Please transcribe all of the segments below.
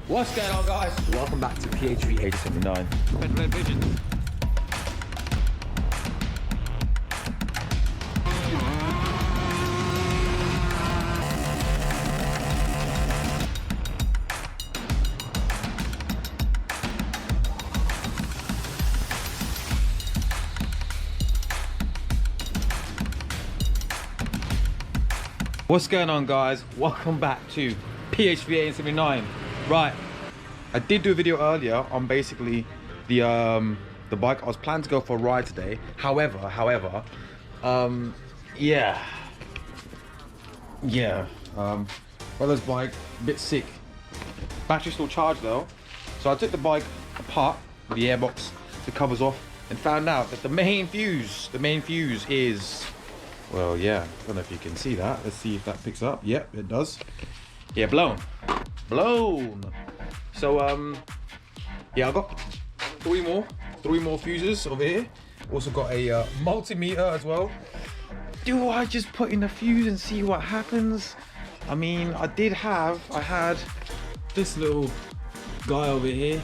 What's going on, guys? Welcome back to PHV 879. Petrol Vision. What's going on, guys? Welcome back to PHV 879. Right, I did do a video earlier on basically the bike. I was planning to go for a ride today. However, brother's bike, a bit sick. Battery still charged though. So I took the bike apart, the airbox, the covers off, and found out that the main fuse is, well, yeah, I don't know if you can see that. Let's see if that picks up. Yep, it does. Yeah, blown. So yeah, I got three more fuses over here. Also got a multimeter as well. Do I just put in a fuse and see what happens? I mean, I had this little guy over here,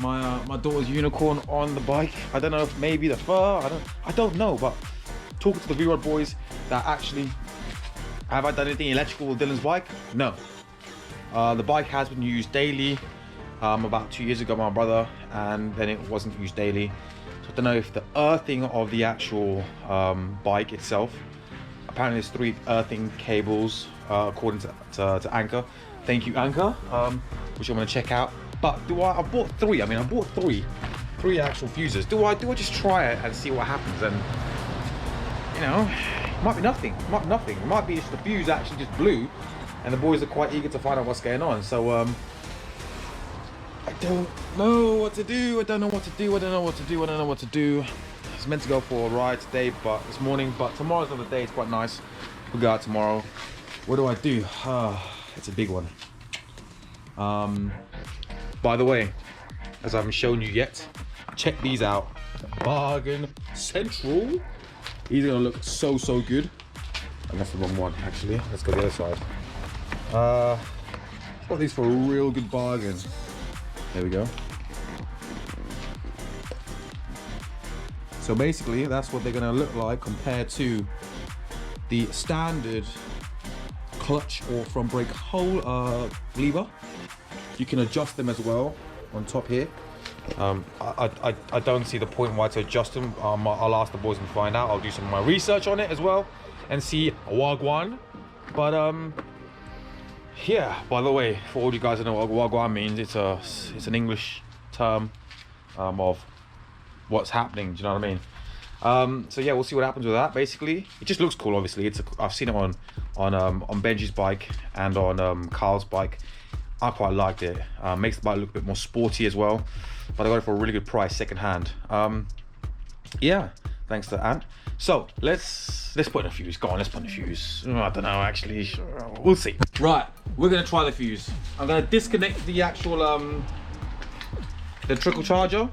my daughter's unicorn on the bike. I don't know if maybe the fur, I don't know, but talking to the V-Rod boys that actually, have I done anything electrical with Dylan's bike? No. The bike has been used daily about 2 years ago by my brother, and then it wasn't used daily. So I don't know if the earthing of the actual bike itself, apparently there's 3 earthing cables according to Anchor. Thank you, Anchor, which I'm gonna check out. But I bought 3, I bought three actual fuses. Do I just try it and see what happens? And you know, it might be nothing. It might be just the fuse actually just blew, and the boys are quite eager to find out what's going on. So I don't know what to do. I don't know what to do. I was meant to go for a ride today, this morning, but tomorrow's another day. It's quite nice. We'll go out tomorrow. What do I do? It's a big one. By the way, as I haven't shown you yet, check these out. Bargain Central. These are gonna look so good. And that's the wrong one, actually. Let's go the other side. Got these for a real good bargain. There we go. So basically, that's what they're gonna look like compared to the standard clutch or front brake hole lever. You can adjust them as well on top here. I don't see the point why to adjust them. I'll ask the boys and find out. I'll do some of my research on it as well and see wagwan. But yeah, by the way, for all you guys that know what wagwan means, it's an English term of what's happening. Do you know what I mean? So yeah, we'll see what happens with that. Basically, it just looks cool. Obviously, I've seen it on Benji's bike and on Carl's bike. I quite liked it. Makes the bike look a bit more sporty as well. But I got it for a really good price, second hand. Yeah, thanks to Ant. So let's put in a fuse. Go on, let's put in a fuse. I don't know, actually. We'll see. Right, we're gonna try the fuse. I'm gonna disconnect the actual the trickle charger.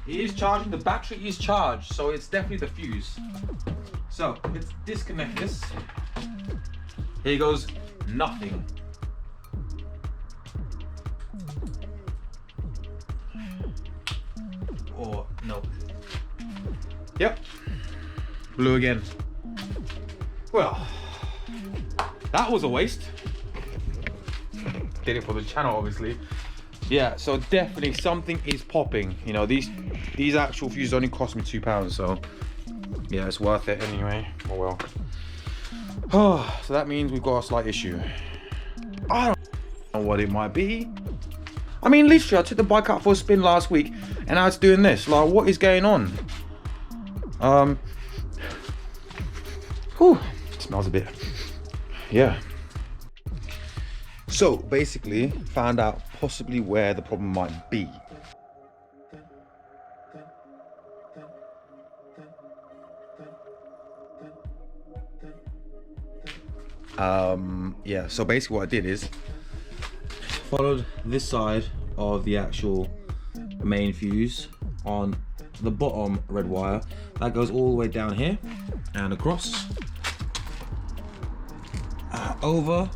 It is charging. The battery is charged, so it's definitely the fuse. So let's disconnect this. Here goes nothing. Or no. Yep. Blue again. Well, that was a waste. Did it for the channel, obviously. Yeah, so definitely something is popping. You know, these actual fuses only cost me £2, so yeah, it's worth it anyway. Oh well. Oh, so that means we've got a slight issue. I don't know what it might be. I mean, literally, I took the bike out for a spin last week, and now it's doing this. Like, what is going on? Whew, it smells a bit. Yeah. So basically, found out possibly where the problem might be. Yeah. So basically, what I did is followed this side of the actual main fuse on the bottom red wire that goes all the way down here and across, over,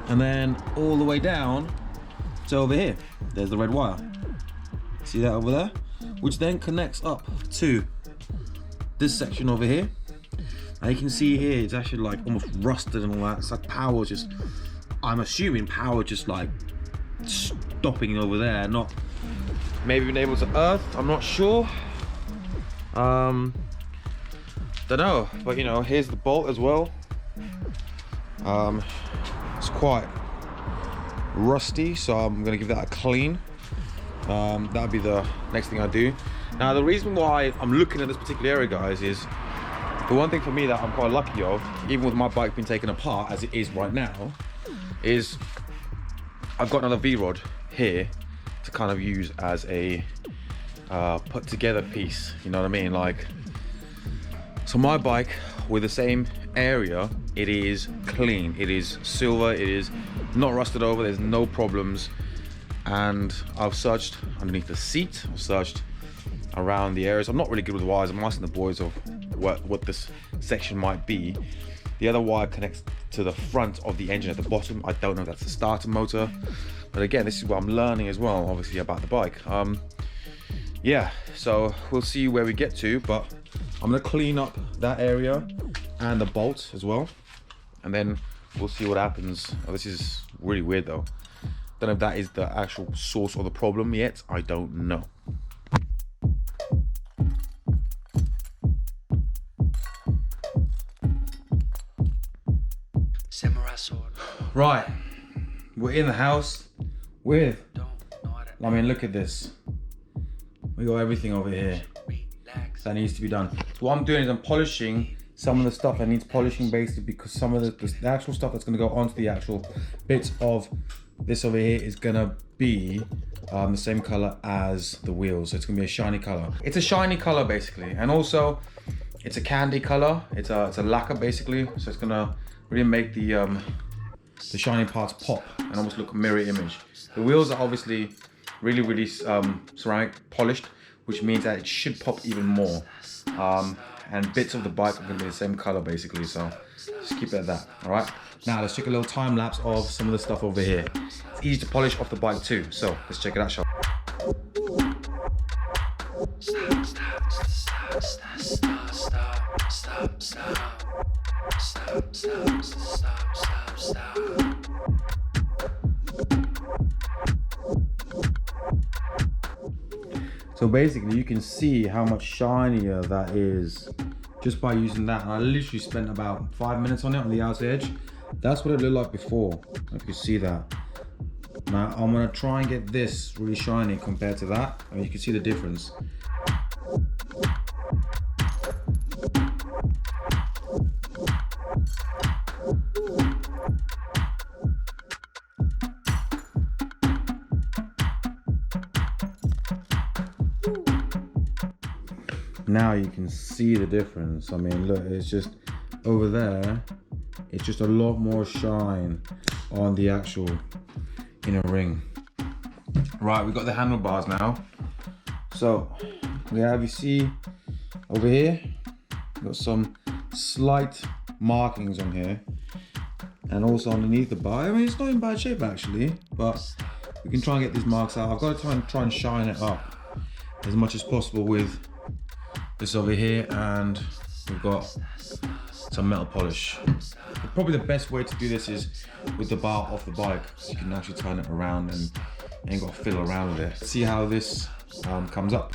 and then all the way down So over here, there's the red wire. See that over there? Which then connects up to this section over here. And you can see here, it's actually like almost rusted and all that. It's like power just, I'm assuming power just like stopping over there, not maybe being able to earth, I'm not sure. Don't know, but you know, here's the bolt as well. It's quite rusty, so I'm gonna give that a clean. That'll be the next thing I do. Now, the reason why I'm looking at this particular area, guys, is the one thing for me that I'm quite lucky of, even with my bike being taken apart as it is right now, is I've got another V-rod here to kind of use as a put together piece, you know what I mean? Like, so my bike with the same area, it is clean, it is silver, it is not rusted over, there's no problems. And I've searched underneath the seat, I've searched around the areas. I'm not really good with wires, I'm asking the boys of what this section might be. The other wire connects to the front of the engine at the bottom. I don't know if that's the starter motor, but again, this is what I'm learning as well, obviously, about the bike. Yeah, so we'll see where we get to, but I'm gonna clean up that area and the bolt as well, and then we'll see what happens. Oh, this is really weird though. Don't know if that is the actual source of the problem yet. I don't know. Samurai sword. Right, we're in the house with, I mean, look at this. We got everything over here that needs to be done. So what I'm doing is I'm polishing some of the stuff that needs polishing, basically, because some of the actual stuff that's going to go onto the actual bits of this over here is going to be the same color as the wheels. So it's going to be a shiny color. It's a shiny color basically, and also it's a candy color. It's a lacquer basically, so it's going to really make the shiny parts pop and almost look a mirror image. The wheels are obviously really ceramic polished, which means that it should pop even more. And bits of the bike are going to be the same color basically, so just keep it at that. All right, now let's check a little time lapse of some of the stuff over here. It's easy to polish off the bike too, so let's check it out, shall So basically you can see how much shinier that is just by using that. And I literally spent about 5 minutes on it on the outer edge. That's what it looked like before, if you see that. Now I'm gonna try and get this really shiny compared to that. I mean, you can see the difference. Now you can see the difference. I mean, look, it's just over there, it's just a lot more shine on the actual inner ring. Right, we've got the handlebars now. So we have, you see over here, we've got some slight markings on here, and also underneath the bar. I mean, it's not in bad shape actually, but we can try and get these marks out. I've got to try and shine it up as much as possible with this over here, and we've got some metal polish. But probably the best way to do this is with the bar off the bike, so you can actually turn it around and you ain't got to fiddle around with it. See how this comes up.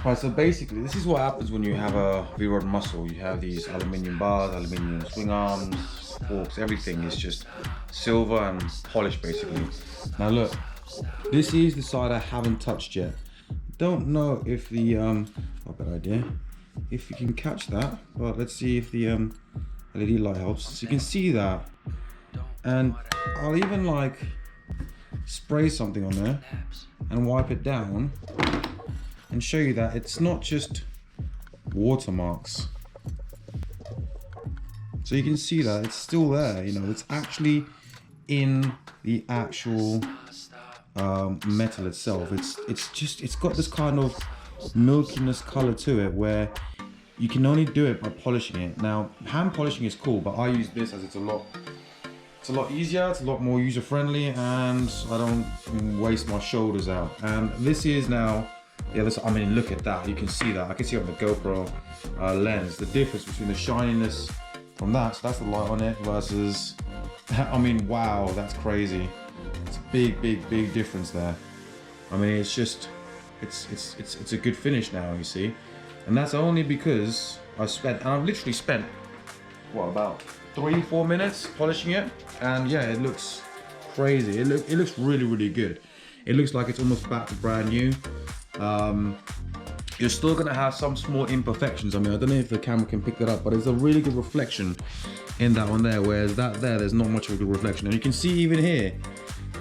Right, so basically this is what happens when you have a V-rod muscle. You have these aluminium bars, aluminium swing arms, forks, everything is just silver and polished basically. Now look, this is the side I haven't touched yet. Don't know if the not a bad idea, if you can catch that, but let's see if the LED light helps. So you can see that, and I'll even like spray something on there and wipe it down and show you that it's not just watermarks. So you can see that it's still there, you know, it's actually in the actual metal itself. It's got this kind of milkiness color to it where you can only do it by polishing it. Now, hand polishing is cool, but I use this as it's a lot easier, it's a lot more user-friendly, and I don't waste my shoulders out. And this is now, yeah, I mean, look at that, you can see that. I can see on the GoPro lens, the difference between the shininess from that, so that's the light on it, versus, I mean, wow, that's crazy. It's a big difference there. I mean, it's just, it's a good finish now, you see. And that's only because I've literally spent, what, about 3-4 minutes polishing it, and yeah, it looks crazy. It looks really good. It looks like it's almost back to brand new. You're still gonna have some small imperfections. I mean, I don't know if the camera can pick that up, but there's a really good reflection in that one there, whereas that there's not much of a good reflection. And you can see even here,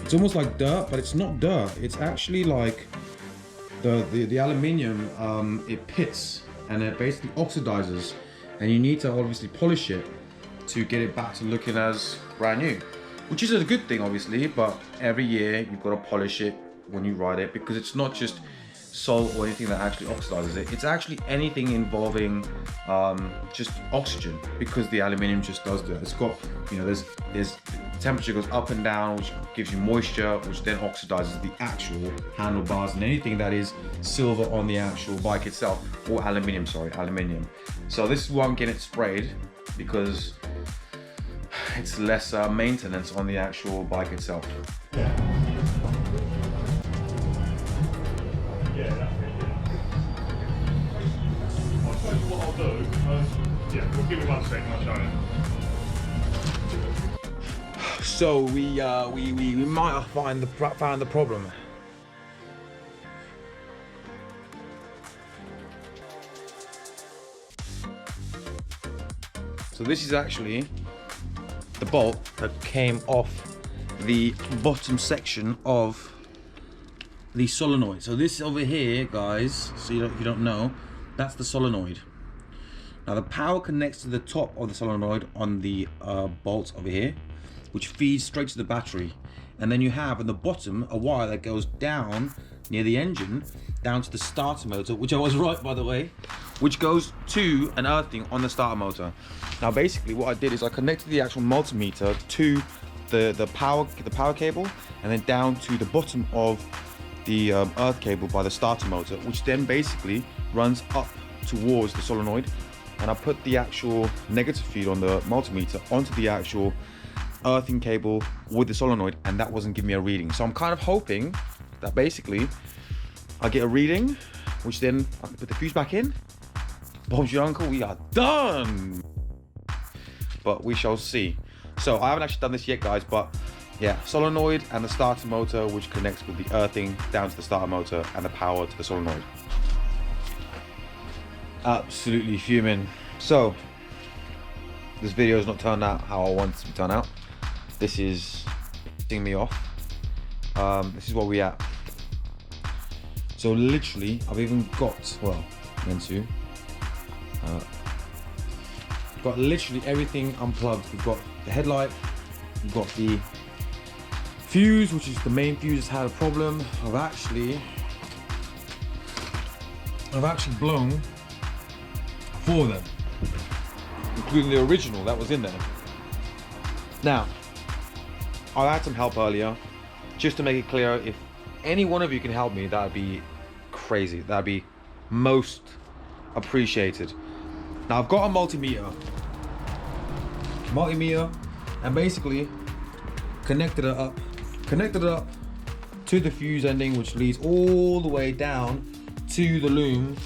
it's almost like dirt, but it's not dirt. It's actually like the aluminium, it pits and it basically oxidizes, and you need to obviously polish it to get it back to looking as brand new, which is a good thing obviously, but every year you've got to polish it when you ride it, because it's not just salt or anything that actually oxidizes it. It's actually anything involving just oxygen, because the aluminium just does that. It's got, you know, there's temperature goes up and down, which gives you moisture, which then oxidizes the actual handlebars and anything that is silver on the actual bike itself, or aluminium, sorry, aluminium. So this is why I'm getting it sprayed, because it's less maintenance on the actual bike itself. Yeah, that's really good. I'll tell you what I'll do. Yeah, we'll give me 1 second, I'll show you. So we might have found the problem. So this is actually the bolt that came off the bottom section of the solenoid. So this over here, guys, so if you don't know, that's the solenoid. Now the power connects to the top of the solenoid on the bolt over here, which feeds straight to the battery. And then you have on the bottom a wire that goes down near the engine, down to the starter motor, which I was right, by the way, which goes to an earthing on the starter motor. Now basically what I did is I connected the actual multimeter to the power cable, and then down to the bottom of the earth cable by the starter motor, which then basically runs up towards the solenoid. And I put the actual negative feed on the multimeter onto the actual earthing cable with the solenoid, and that wasn't giving me a reading. So I'm kind of hoping that basically I get a reading, which then I can put the fuse back in. Bob's your uncle, we are done. But we shall see. So I haven't actually done this yet, guys, but yeah, solenoid and the starter motor, which connects with the earthing down to the starter motor, and the power to the solenoid. Absolutely fuming. So this video has not turned out how I want it to turn out. This is pissing me off. This is where we at. So literally, I've even got, well, meant to, got literally everything unplugged. We've got the headlight, we've got the fuse, which is the main fuse that's had a problem. I've actually blown 4 of them, including the original that was in there. Now, I had some help earlier, just to make it clear. If any one of you can help me, that would be crazy. That would be most appreciated. Now I've got a multimeter, and basically connected it up to the fuse ending, which leads all the way down to the loom,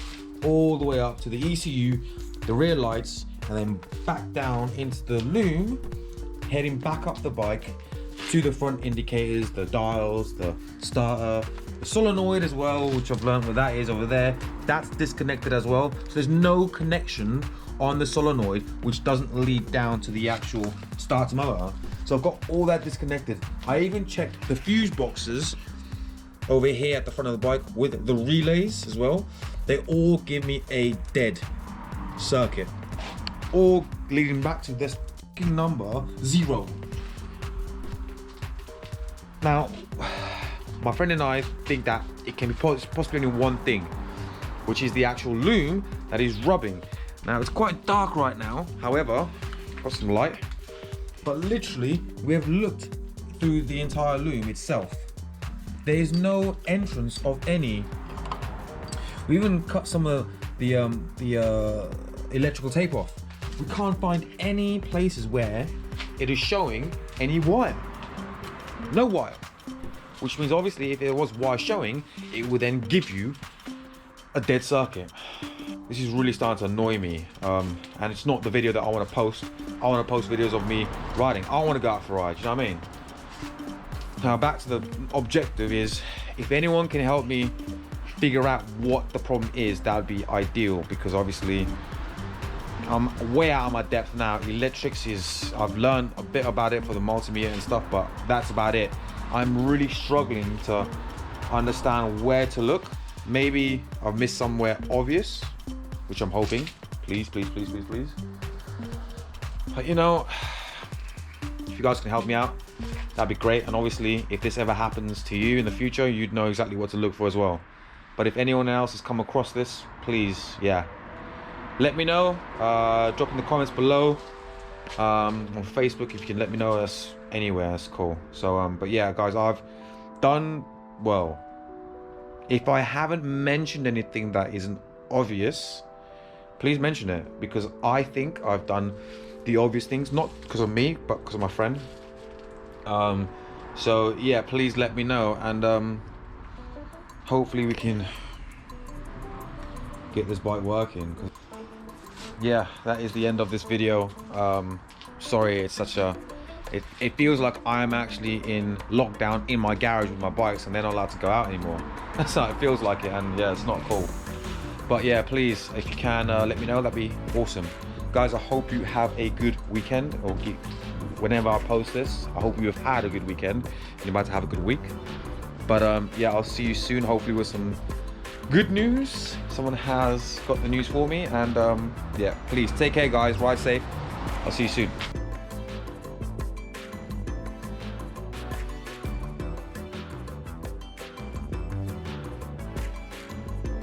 all the way up to the ECU, the rear lights, and then back down into the loom, heading back up the bike to the front indicators, the dials, the starter, the solenoid as well, which I've learned what that is over there. That's disconnected as well. So there's no connection on the solenoid, which doesn't lead down to the actual starter motor. So I've got all that disconnected. I even checked the fuse boxes over here at the front of the bike with the relays as well. They all give me a dead circuit, all leading back to this fucking number 0. Now, my friend and I think that it can be possibly only one thing, which is the actual loom that is rubbing. Now it's quite dark right now, however, got some light, but literally we have looked through the entire loom itself. There is no entrance of any. We even cut some of the electrical tape off. We can't find any places where it is showing any wire. No wire. Which means obviously if there was wire showing, it would then give you a dead circuit. This is really starting to annoy me. And it's not the video that I want to post. I want to post videos of me riding. I want to go out for rides, you know what I mean? Now back to the objective is, if anyone can help me figure out what the problem is, that would be ideal, because obviously I'm way out of my depth now. Electrics is, I've learned a bit about it for the multimeter and stuff, but that's about it. I'm really struggling to understand where to look. Maybe I've missed somewhere obvious, which I'm hoping. Please, please, please, please, please. But you know, if you guys can help me out, that'd be great. And obviously, if this ever happens to you in the future, you'd know exactly what to look for as well. But if anyone else has come across this, please, yeah, let me know. Drop in the comments below. On Facebook, if you can let me know, that's anywhere, that's cool. So but yeah guys, I've done well. If I haven't mentioned anything that isn't obvious, please mention it, because I think I've done the obvious things, not because of me but because of my friend. So yeah, please let me know, and hopefully we can get this bike working. Yeah, that is the end of this video. Sorry, it's such a, it feels like I'm actually in lockdown in my garage with my bikes and they're not allowed to go out anymore. That's how it feels like it, and yeah, it's not cool. But yeah, please, if you can let me know, that'd be awesome. Guys, I hope you have a good weekend, or whenever I post this, I hope you have had a good weekend and you're about to have a good week. But yeah, I'll see you soon, hopefully with some good news. Someone has got the news for me, and yeah, please take care guys, ride safe. I'll see you soon.